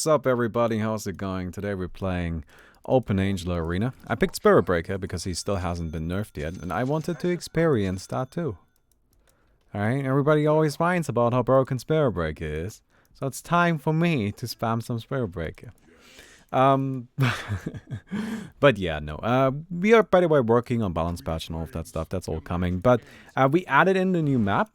What's up, everybody? How's it going? Today we're playing Open Angel Arena. I picked Spirit Breaker because he still hasn't been nerfed yet, and I wanted to experience that too. Alright, everybody always whines about how broken Spirit Breaker is, so it's time for me to spam some Spirit Breaker. But yeah, no. We are, by the way, working on balance patch and all of that stuff. That's all coming. But we added in the new map.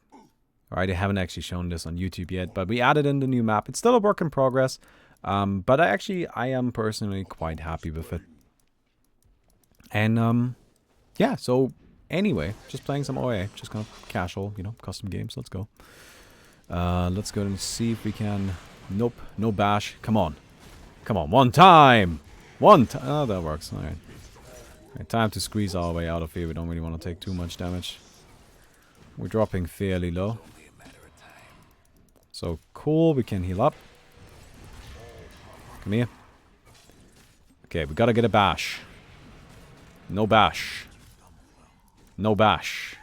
Alright, I haven't actually shown this on YouTube yet, but we added in the new map. It's still a work in progress, but I am personally quite happy with it. And yeah, so anyway, just playing some OA, just kind of casual, you know, custom games. Let's go. Let's go and see if we can. Nope, no bash. Come on, come on, one time. Oh, that works. All right. Time to squeeze our way out of here. We don't really want to take too much damage. We're dropping fairly low. So cool, we can heal up. Come here. Okay, we gotta get a bash. No bash. No bash.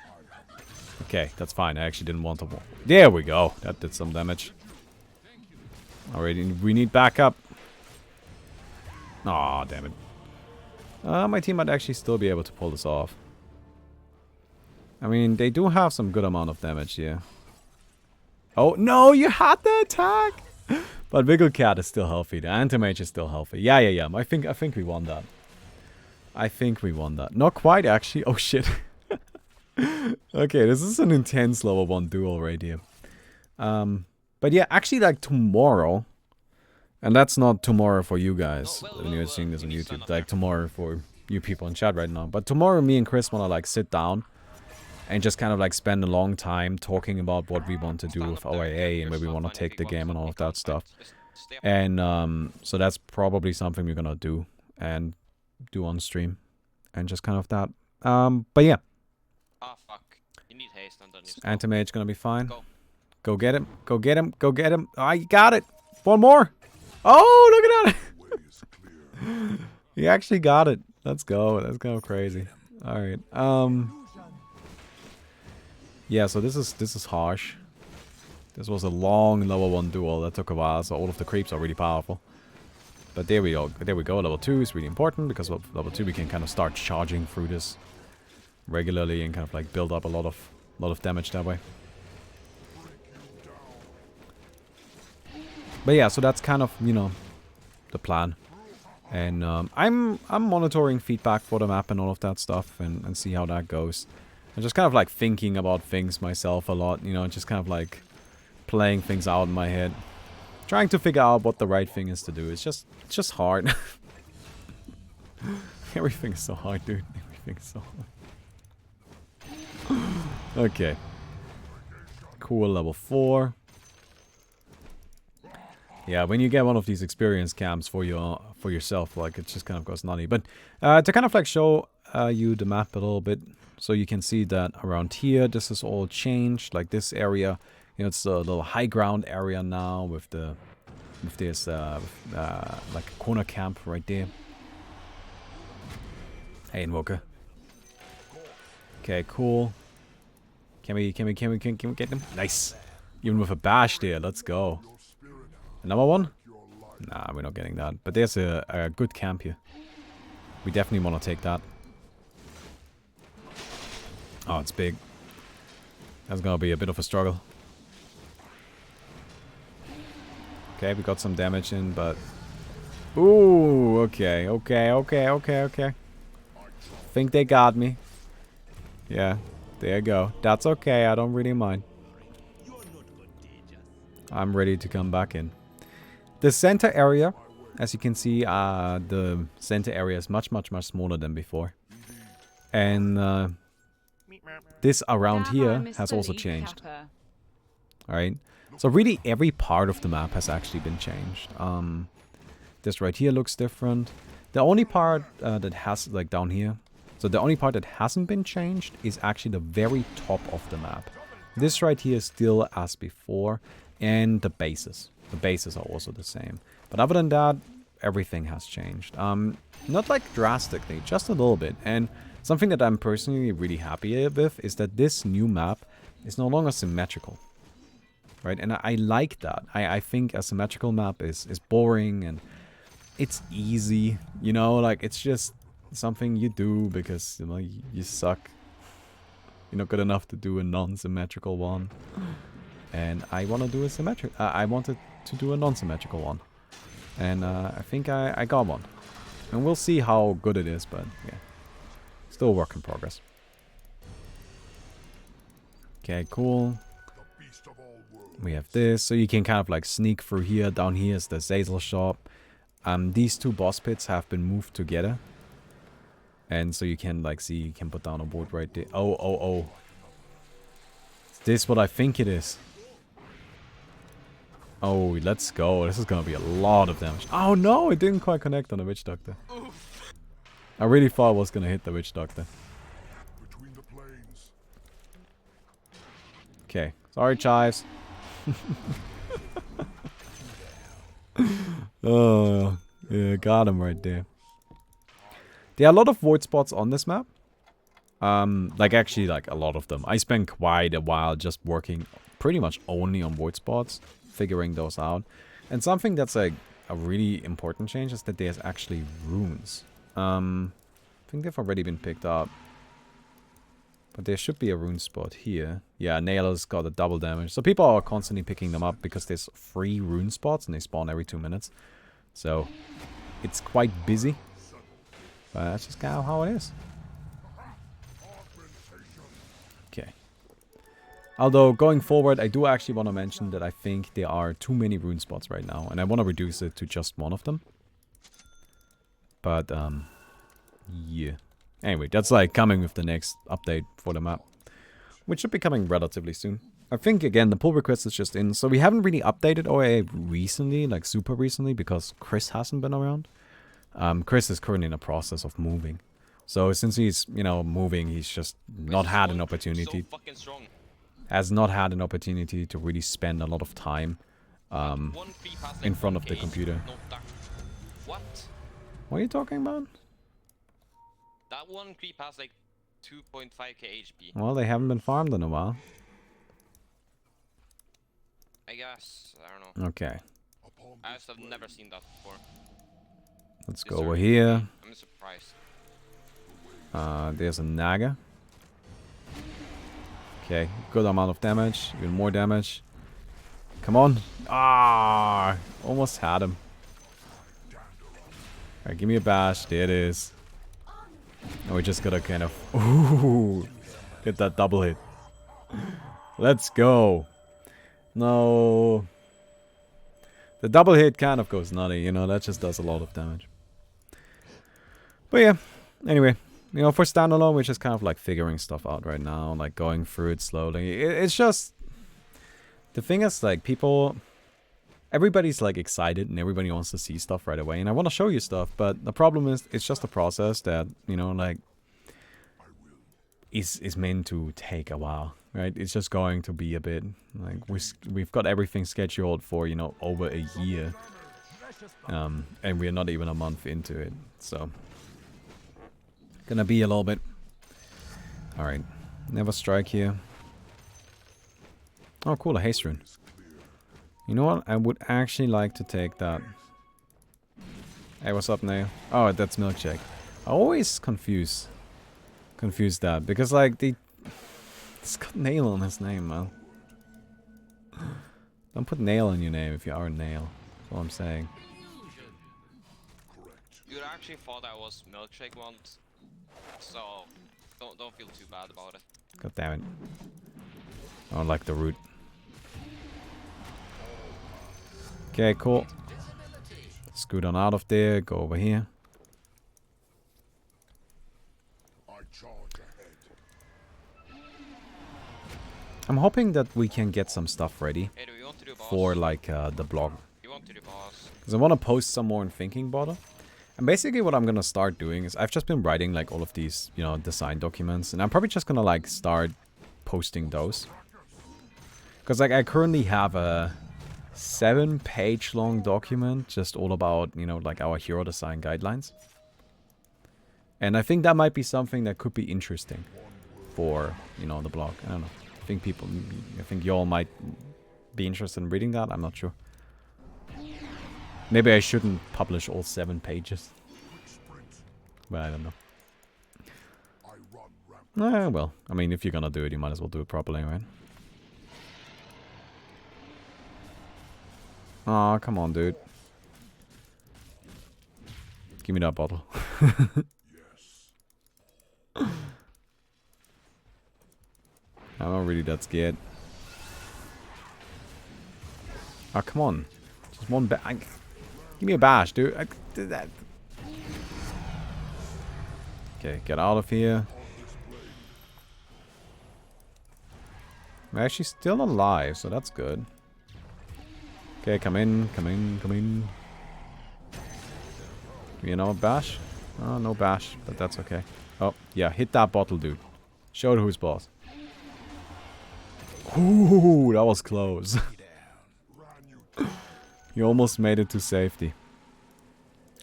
Okay, that's fine. I actually didn't want to. There we go. That did some damage. Alright, we need backup. Aw, damn it. My team might actually still be able to pull this off. I mean, they do have some good amount of damage here. Oh, no, you had the attack! But Wigglecat is still healthy. The Anti-Mage is still healthy. Yeah. I think we won that. I think we won that. Not quite, actually. Oh, shit. Okay, this is an intense level 1 duel right here. But yeah, actually, like, tomorrow... And that's not tomorrow for you guys, when you're seeing this on YouTube. Like, tomorrow for you people in chat right now. But tomorrow, me and Chris want to, like, sit down... And just kind of like spend a long time talking about what we want to do with OAA and where we want to take the game and all of that stuff. And so that's probably something we're gonna do and do on stream. And just kind of that. But yeah. Ah, fuck. You need haste underneath. Anti-Mage gonna be fine. Go get him. Go get him. Go get him. Oh, you got it. One more. Oh, look at that. He actually got it. Let's go. That's kind of crazy. Alright. Yeah, so this is harsh. This was a long level 1 duel that took a while, so all of the creeps are really powerful. But there we go. There we go. Level 2 is really important because with level 2 we can kind of start charging through this regularly and kind of like build up a lot of damage that way. But yeah, so that's kind of, you know, the plan. And I'm monitoring feedback for the map and all of that stuff and see how that goes. I'm just kind of like thinking about things myself a lot, you know, just kind of like playing things out in my head. Trying to figure out what the right thing is to do. It's just hard. Everything is so hard, dude. Everything is so hard. Okay. Cool, level 4. Yeah, when you get one of these experience camps for yourself, like, it just kind of goes nutty. But to kind of like show you the map a little bit, so you can see that around here, this is all changed. Like this area, you know, it's a little high ground area now with this like a corner camp right there. Hey, Invoker. Okay, cool. Can we get him? Nice. Even with a bash there, let's go. Another one? Nah, we're not getting that. But there's a good camp here. We definitely want to take that. Oh, it's big. That's gonna be a bit of a struggle. Okay, we got some damage in, but... Ooh, okay. Think they got me. Yeah, there you go. That's okay, I don't really mind. I'm ready to come back in. The center area, as you can see, the center area is much smaller than before. And... this around here has also changed. Alright. So really every part of the map has actually been changed. This right here looks different. The only part that has, like down here, so the only part that hasn't been changed is actually the very top of the map. This right here is still as before, and the bases. The bases are also the same. But other than that, everything has changed. Not like drastically, just a little bit. And something that I'm personally really happy with is that this new map is no longer symmetrical. right? And I like that. I think a symmetrical map is boring and it's easy, you know, like it's just something you do because, you know, you suck. You're not good enough to do a non-symmetrical one. And I want to do a symmetric. I wanted to do a non-symmetrical one. And I think I got one. And we'll see how good it is, but yeah. Still a work in progress. Okay, cool. We have this, so you can kind of like sneak through here. Down here is the Zazel shop. These two boss pits have been moved together. And so you can like see, you can put down a board right there. Oh. Is this what I think it is? Oh, let's go. This is gonna be a lot of damage. Oh no, it didn't quite connect on the Witch Doctor. I really thought I was gonna hit the Witch Doctor. Okay, sorry Chives. Oh, yeah, got him right there. There are a lot of void spots on this map. Like actually like a lot of them. I spent quite a while just working pretty much only on void spots, figuring those out. And something that's like a really important change is that there's actually runes. I think they've already been picked up. But there should be a rune spot here. Yeah, Nailer's got a double damage. So people are constantly picking them up because there's 3 rune spots and they spawn every 2 minutes. So it's quite busy. But that's just kind of how it is. Okay. Although going forward, I do actually want to mention that I think there are too many rune spots right now. And I want to reduce it to just one of them. But, yeah. Anyway, that's like coming with the next update for the map, which should be coming relatively soon. I think, again, the pull request is just in, so we haven't really updated OA recently, like super recently, because Chris hasn't been around. Chris is currently in the process of moving. So since he's, you know, moving, he's just not had an opportunity. So fucking strong. Has not had an opportunity to really spend a lot of time in front of the computer. What? What are you talking about? That one creep has like 2.5k HP. Well, they haven't been farmed in a while. I guess. I don't know. Okay. I just have never seen that before. Let's go over here. I'm surprised. There's a Naga. Okay, good amount of damage. Even more damage. Come on. Ah, almost had him. Alright, give me a bash. There it is. And we just gotta kind of ooh, get that double hit. Let's go. No. The double hit kind of goes nutty, you know, that just does a lot of damage. But yeah, anyway, you know, for standalone, we're just kind of like figuring stuff out right now, like going through it slowly. It's just, the thing is like everybody's like excited and everybody wants to see stuff right away. And I want to show you stuff, but the problem is it's just a process that, you know, like is meant to take a while, right? It's just going to be a bit like we've got everything scheduled for, you know, over a year. And we're not even a month into it. So gonna be a little bit. All right. Never strike here. Oh, cool. A haste rune. You know what? I would actually like to take that. Hey, what's up, Nail? Oh, that's Milkshake. I always confuse that because like it's got Nail on his name, man. Don't put Nail in your name if you are a Nail. That's all I'm saying. You actually thought I was Milkshake once, so don't feel too bad about it. God damn it! I don't like the root. Okay, cool. Scoot on out of there, go over here. I'm hoping that we can get some stuff ready for like the blog. Because I want to post some more in Thinking Border. And basically what I'm going to start doing is I've just been writing like all of these, you know, design documents. And I'm probably just going to like start posting those. Because like I currently have a 7-page long document just all about, you know, like our hero design guidelines. And I think that might be something that could be interesting for, you know, the blog. I don't know. I think y'all might be interested in reading that. I'm not sure. Maybe I shouldn't publish all 7 pages. But I don't know. Well, I mean, if you're gonna do it, you might as well do it properly, right? Aw, come on, dude. Give me that bottle. I'm not really that scared. Oh, come on. Just one give me a bash, dude. I did that. Okay, get out of here. I'm actually still alive, so that's good. Okay, come in, come in, come in. You know, bash? Oh, no bash, but that's okay. Oh, yeah, hit that bottle, dude. Show it who's boss. Ooh, that was close. You almost made it to safety.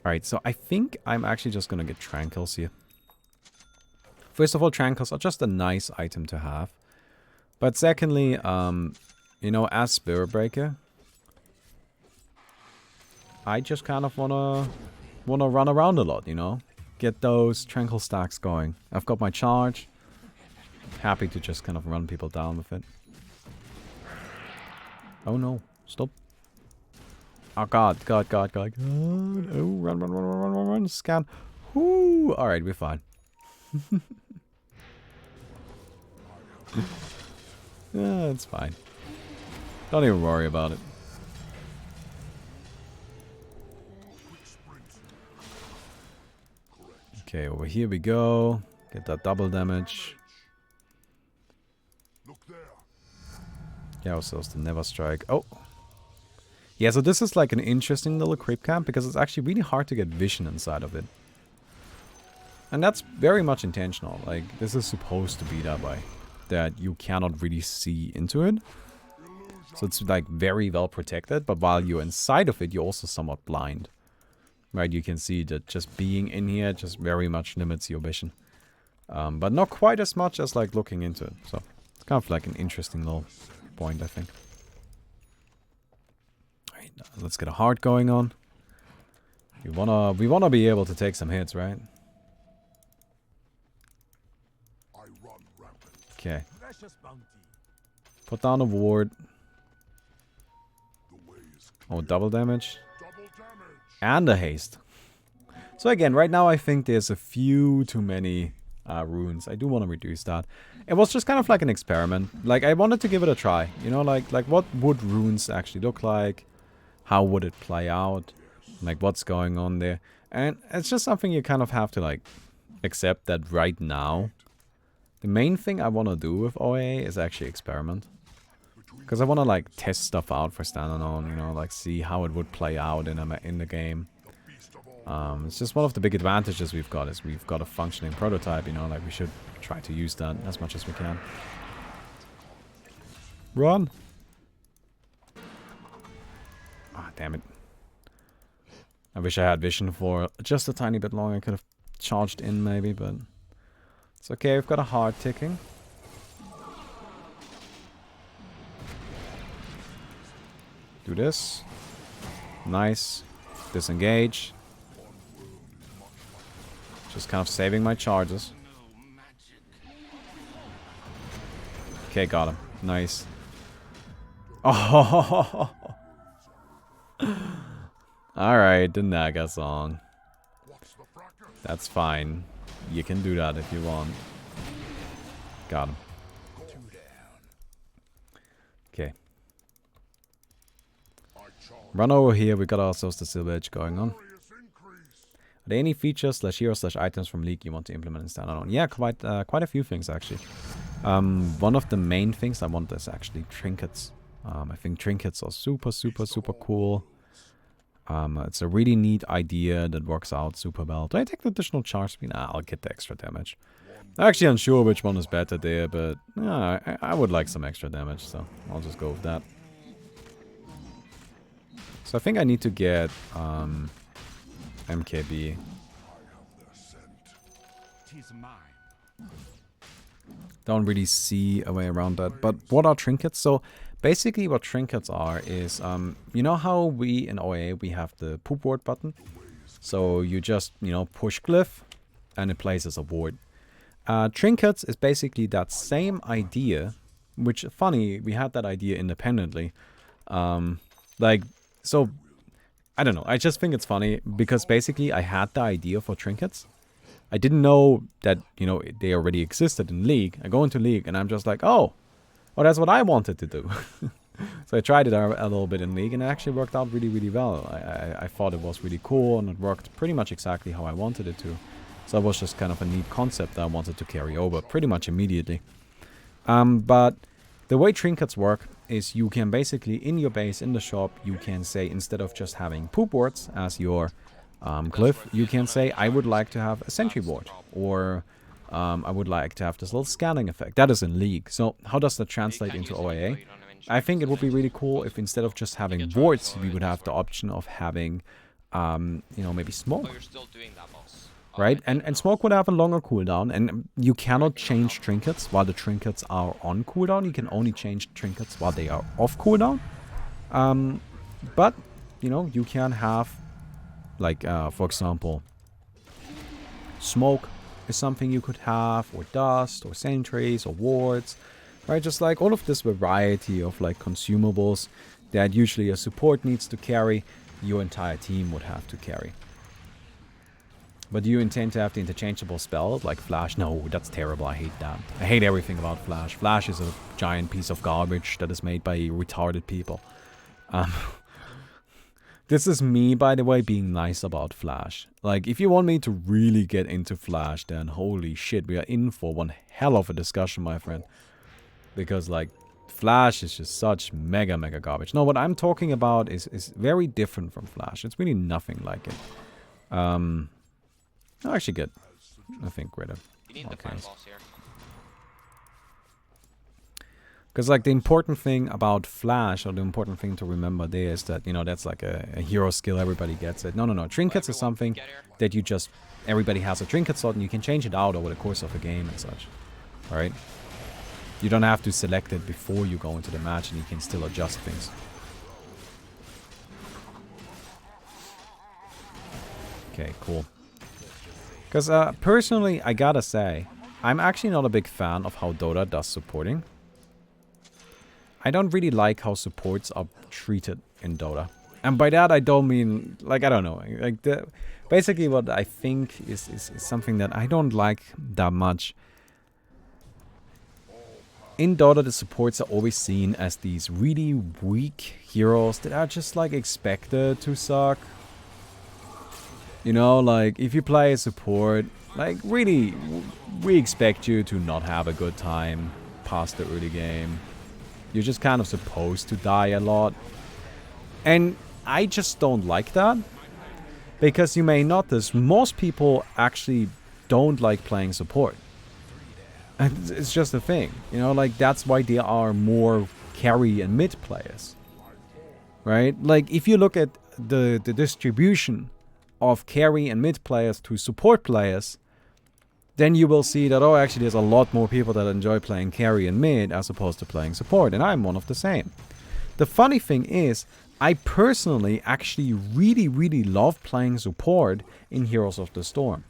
Alright, so I think I'm actually just gonna get Tranquils here. First of all, Tranquils are just a nice item to have. But secondly, you know, as Spirit Breaker, I just kind of wanna run around a lot, you know? Get those Tranquil stacks going. I've got my charge. Happy to just kind of run people down with it. Oh no, stop. Oh god, god, god, god, god. Oh, run, run, run, run, run, run, scan. Whoo! Alright, we're fine. Yeah, it's fine. Don't even worry about it. Okay, over here we go. Get that double damage. Yeah, ourselves the Never Strike. Oh! Yeah, so this is like an interesting little creep camp because it's actually really hard to get vision inside of it. And that's very much intentional. Like, this is supposed to be that way. That you cannot really see into it. So it's like very well protected, but while you're inside of it, you're also somewhat blind. Right, you can see that just being in here just very much limits your vision. But not quite as much as like looking into it. So it's kind of like an interesting little point, I think. Alright, let's get a heart going on. We wanna be able to take some hits, right? Okay. Put down a ward. Oh, double damage. And a haste. So again, right now I think there's a few too many runes. I do want to reduce that. It was just kind of like an experiment. Like, I wanted to give it a try. You know, like what would runes actually look like? How would it play out? Like, what's going on there? And it's just something you kind of have to, like, accept that right now. The main thing I want to do with OA is actually experiment. Because I want to, like, test stuff out for standalone, you know, like, see how it would play out in the game. It's just one of the big advantages we've got is we've got a functioning prototype, you know, like, we should try to use that as much as we can. Run! Ah, damn it. I wish I had vision for just a tiny bit longer. I could have charged in maybe, but... It's okay, we've got a heart ticking. Do this. Nice. Disengage. Just kind of saving my charges. Okay, got him. Nice. Oh! Alright, the Naga song. That's fine. You can do that if you want. Got him. Okay. Run over here, we got ourselves the Silver Edge going on. Are there any features /heroes/items from League you want to implement in standalone? Yeah, quite a few things actually. One of the main things I want is actually trinkets. I think trinkets are super cool. It's a really neat idea that works out super well. Do I take the additional charge speed? Nah, I'll get the extra damage. I'm actually unsure which one is better there, but I would like some extra damage, so I'll just go with that. So I think I need to get MKB. Don't really see a way around that. But what are trinkets? So basically what trinkets are is, you know how we in OA, we have the poop ward button? So you just, you know, push glyph and it places a ward. Trinkets is basically that same idea, which funny, we had that idea independently. Like, so, I don't know, I just think it's funny because basically I had the idea for trinkets. I didn't know that, you know, they already existed in League. I go into League and I'm just like, oh, well, that's what I wanted to do. So I tried it a little bit in League and it actually worked out really, really well. I thought it was really cool and it worked pretty much exactly how I wanted it to. So it was just kind of a neat concept that I wanted to carry over pretty much immediately. But the way trinkets work is you can basically, in your base, in the shop, you can say, instead of just having poop wards as your glyph, you can say, I would like to have a sentry ward, or I would like to have this little scanning effect. That is in League. So how does that translate into OAA? I think it would be really cool if instead of just having wards, we would have the option of having, you know, maybe smoke. Right? And smoke would have a longer cooldown, and you cannot change trinkets while the trinkets are on cooldown. You can only change trinkets while they are off cooldown. But, you know, you can have, like, for example, smoke is something you could have, or dust, or sentries, or wards, right? Just like all of this variety of, like, consumables that usually a support needs to carry, your entire team would have to carry. But do you intend to have the interchangeable spell, like Flash? No, that's terrible. I hate that. I hate everything about Flash. Flash is a giant piece of garbage that is made by retarded people. This is me, by the way, being nice about Flash. Like, if you want me to really get into Flash, then holy shit, we are in for one hell of a discussion, my friend. Because, like, Flash is just such mega garbage. No, what I'm talking about is very different from Flash. It's really nothing like it. I actually get, I think, greater. You need the final boss here. Because, like, the important thing about Flash, or the important thing to remember there is that, you know, that's like a hero skill, everybody gets it. No. Trinkets is something that you just, everybody has a trinket slot and you can change it out over the course of a game and such. Alright? You don't have to select it before you go into the match and you can still adjust things. Okay, cool. Because, personally, I gotta say, I'm actually not a big fan of how Dota does supporting. I don't really like how supports are treated in Dota. And by that, I don't mean, like, I don't know. Like, basically what I think is something that I don't like that much. In Dota, the supports are always seen as these really weak heroes that are just, like, expected to suck. You know, like, if you play a support, like, really, we expect you to not have a good time past the early game. You're just kind of supposed to die a lot. And I just don't like that. Because you may notice, most people actually don't like playing support. And it's just a thing. You know, like, that's why there are more carry and mid players. Right? Like, if you look at the distribution of carry and mid players to support players, then you will see that, oh, actually there's a lot more people that enjoy playing carry and mid as opposed to playing support, and I'm one of the same. The funny thing is, I personally actually really love playing support in Heroes of the Storm.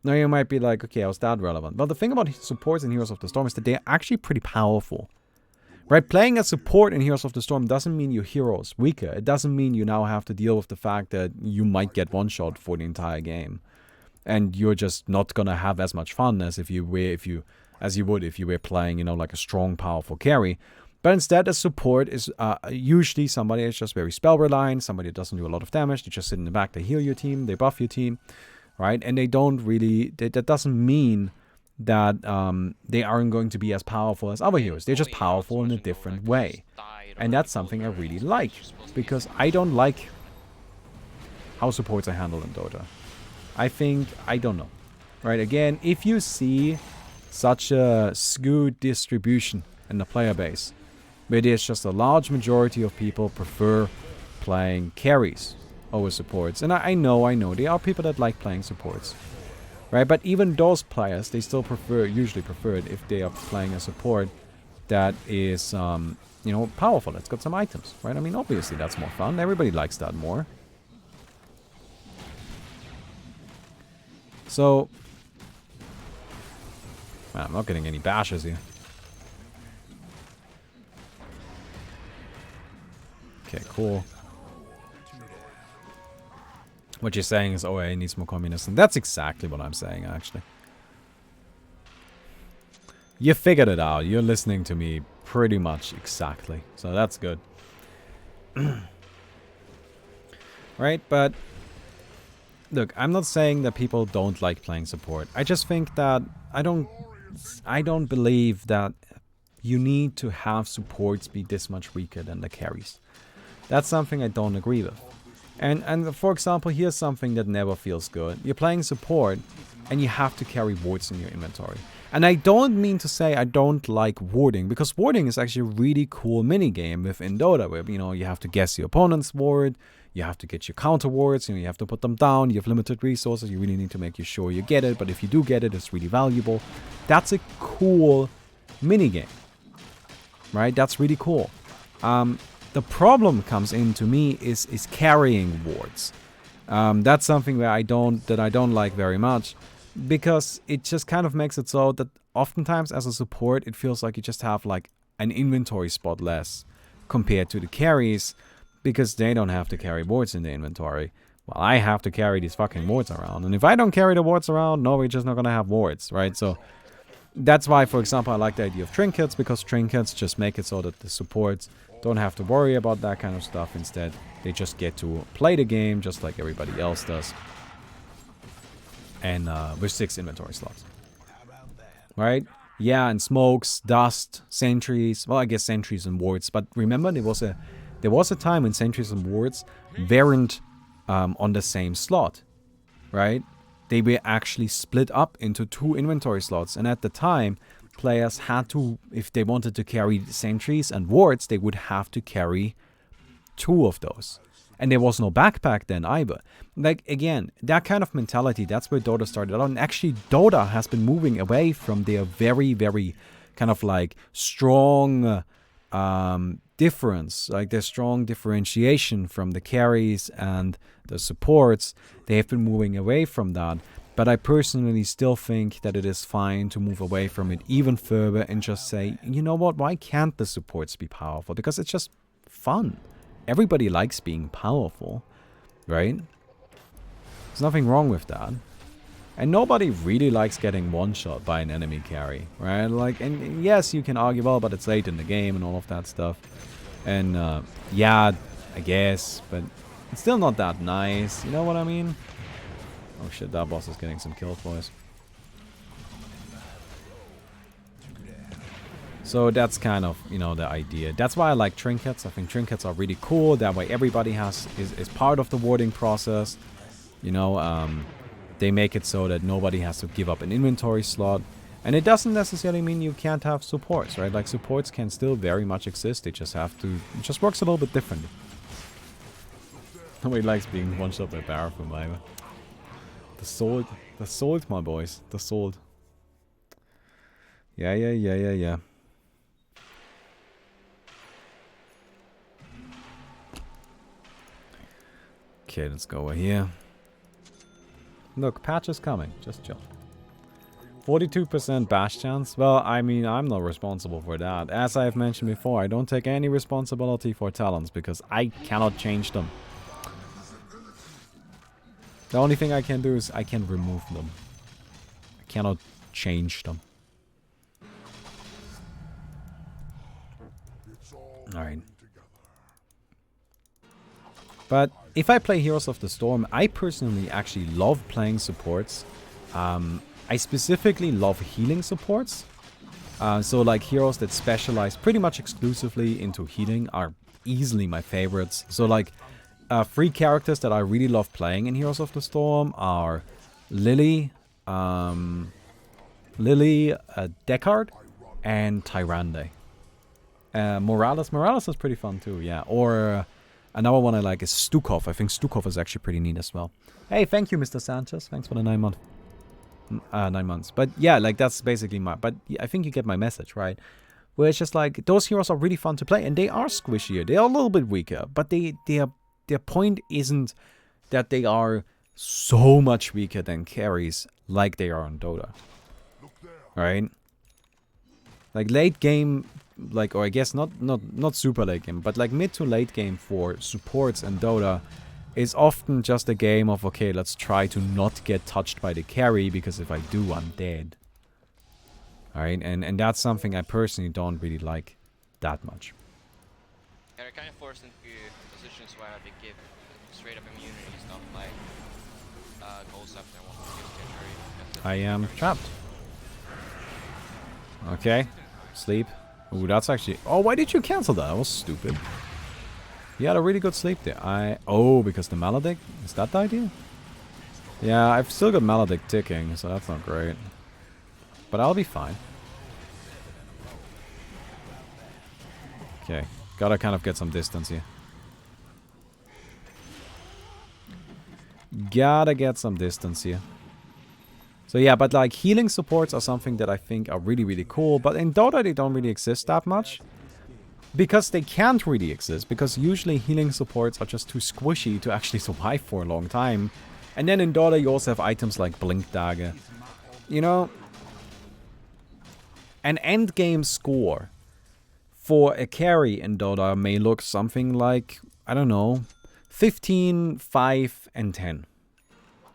Now you might be like, okay, how's that relevant? But the thing about supports in Heroes of the Storm is that they're actually pretty powerful. Right? Playing as support in Heroes of the Storm doesn't mean your hero is weaker. It doesn't mean you now have to deal with the fact that you might get one shot for the entire game. And you're just not gonna have as much fun as you would if you were playing, you know, like a strong, powerful carry. But instead, a support is usually somebody that's just very spell reliant, somebody that doesn't do a lot of damage. They just sit in the back, they heal your team, they buff your team, right? And they don't really. That doesn't mean that they aren't going to be as powerful as other heroes. They're just powerful in a different way, and that's something I really like, because I don't like how supports are handled in Dota. I don't know. Right, again, if you see such a skewed distribution in the player base, where there's just a large majority of people prefer playing carries over supports, and I know, there are people that like playing supports. right? But even those players, they still usually prefer it if they are playing a support that is, you know, powerful. It's got some items, right? I mean, obviously that's more fun. Everybody likes that more. So, man, I'm not getting any bashes here. Okay, cool. What you're saying is, oh, it needs more communists. And that's exactly what I'm saying, actually. You figured it out. You're listening to me pretty much exactly. So that's good. Right, but look, I'm not saying that people don't like playing support. I just think that I don't believe that you need to have supports be this much weaker than the carries. That's something I don't agree with. And for example, here's something that never feels good. You're playing support and you have to carry wards in your inventory. And I don't mean to say I don't like warding, because warding is actually a really cool minigame within Dota, where, you know, you have to guess your opponent's ward, you have to get your counter wards, you know, you have to put them down, you have limited resources, you really need to make sure you get it, but if you do get it, it's really valuable. That's a cool minigame, right? That's really cool. The problem comes in to me is carrying wards. That's something where I don't like very much, because it just kind of makes it so that oftentimes as a support it feels like you just have like an inventory spot less compared to the carries, because they don't have to carry wards in the inventory. Well, I have to carry these fucking wards around, and if I don't carry the wards around, no, we're just not gonna have wards, right? So that's why, for example, I like the idea of trinkets, because trinkets just make it so that the supports don't have to worry about that kind of stuff. Instead, they just get to play the game just like everybody else does. And with 6 inventory slots. Right? Yeah, and smokes, dust, sentries. Well, I guess sentries and wards. But remember, there was a time when sentries and wards weren't on the same slot. Right? They were actually split up into 2 inventory slots. And at the time, players had to, if they wanted to carry sentries and wards, they would have to carry 2 of those. And there was no backpack then either. Like, again, that kind of mentality, that's where Dota started out. And actually, Dota has been moving away from their very, very kind of like strong difference, like their strong differentiation from the carries and the supports. They have been moving away from that. But I personally still think that it is fine to move away from it even further and just say, you know what, why can't the supports be powerful? Because it's just fun. Everybody likes being powerful, right? There's nothing wrong with that. And nobody really likes getting one-shot by an enemy carry, right? Like, and yes, you can argue, well, but it's late in the game and all of that stuff. And yeah, I guess, but it's still not that nice. You know what I mean? Oh shit, that boss is getting some kills, boys. So that's kind of, you know, the idea. That's why I like trinkets. I think trinkets are really cool. That way everybody is part of the warding process. You know, they make it so that nobody has to give up an inventory slot. And it doesn't necessarily mean you can't have supports, right? Like, supports can still very much exist. They just have to, it just works a little bit differently. Nobody likes being one-shot by Paraffin, either. The sword, my boys. The sword. Yeah. Okay, let's go over here. Look, patch is coming. Just chill. 42% bash chance. Well, I mean, I'm not responsible for that. As I've mentioned before, I don't take any responsibility for talents because I cannot change them. The only thing I can do is I can remove them. I cannot change them. Alright. But if I play Heroes of the Storm, I personally actually love playing supports. I specifically love healing supports. So like heroes that specialize pretty much exclusively into healing are easily my favorites. So like 3 characters that I really love playing in Heroes of the Storm are Lily, Deckard, and Tyrande. Morales is pretty fun too, yeah. Or another one I like is Stukov. I think Stukov is actually pretty neat as well. Hey, thank you, Mr. Sanchez. Thanks for the 9 months. 9 months. But yeah, like that's basically my. But yeah, I think you get my message, right? Where it's just like those heroes are really fun to play, and they are squishier. They are a little bit weaker, but their point isn't that they are so much weaker than carries like they are on Dota, right? Like late game, like, or I guess not super late game, but like mid to late game for supports and Dota is often just a game of, okay, let's try to not get touched by the carry, because if I do, I'm dead. Alright, and that's something I personally don't really like that much. Yeah, they're kind of forced into positions where they give straight up immunity stuff like goals up and won't use injury. I am trapped. Okay, sleep. Ooh, that's actually... Oh, why did you cancel that? That was stupid. You had a really good sleep there. Oh, because the Maledict? Is that the idea? Yeah, I've still got Maledict ticking, so that's not great. But I'll be fine. Okay, gotta kind of get some distance here. Gotta get some distance here. So yeah, but like healing supports are something that I think are really, really cool. But in Dota, they don't really exist that much. Because they can't really exist. Because usually healing supports are just too squishy to actually survive for a long time. And then in Dota, you also have items like Blink Dagger. You know, an endgame score for a carry in Dota may look something like, I don't know, 15, 5, and 10.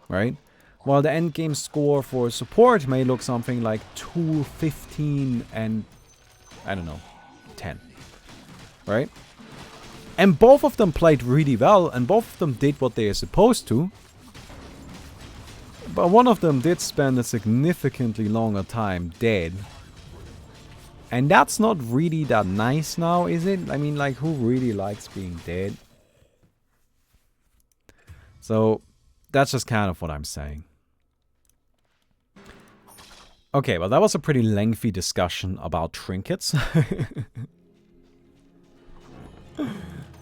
Right? While the endgame score for support may look something like 2, 15, and, I don't know, 10. Right? And both of them played really well, and both of them did what they are supposed to. But one of them did spend a significantly longer time dead. And that's not really that nice now, is it? I mean, like, who really likes being dead? So, that's just kind of what I'm saying. Okay, well, that was a pretty lengthy discussion about trinkets.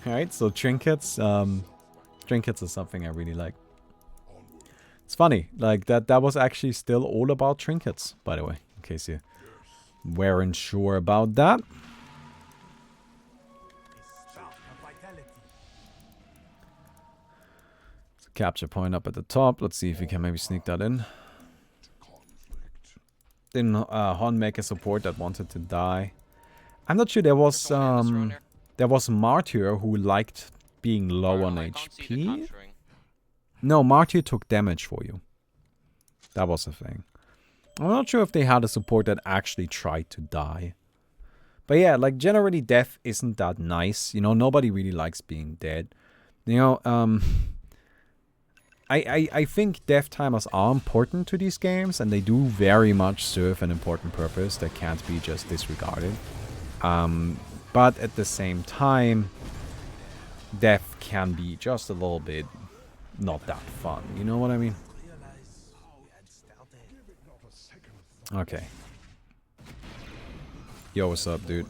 Alright, so trinkets. Trinkets is something I really like. It's funny, like, that was actually still all about trinkets, by the way, in case you weren't sure about that. It's a capture point up at the top. Let's see if we can maybe sneak that in. Didn't Hon make a support that wanted to die? I'm not sure. There was Martyr who liked being low on HP. No, Martyr took damage for you. That was the thing. I'm not sure if they had a support that actually tried to die. But yeah, like generally death isn't that nice. You know, nobody really likes being dead. You know, I think death timers are important to these games, and they do very much serve an important purpose that can't be just disregarded. But at the same time, death can be just a little bit not that fun. You know what I mean? Okay. Yo, what's up, dude?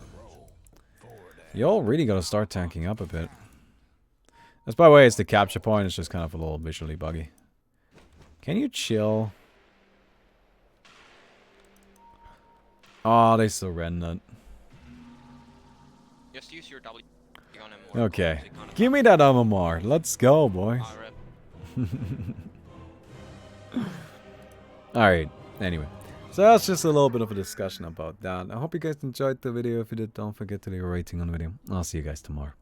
Y'all really gotta start tanking up a bit. As by the way, it's the capture point. It's just kind of a little visually buggy. Can you chill? Oh, they surrendered. Just use your W on him. Okay. Give me that MMR. Let's go, boy. Alright. Anyway. So that's just a little bit of a discussion about that. I hope you guys enjoyed the video. If you did, don't forget to leave a rating on the video. I'll see you guys tomorrow.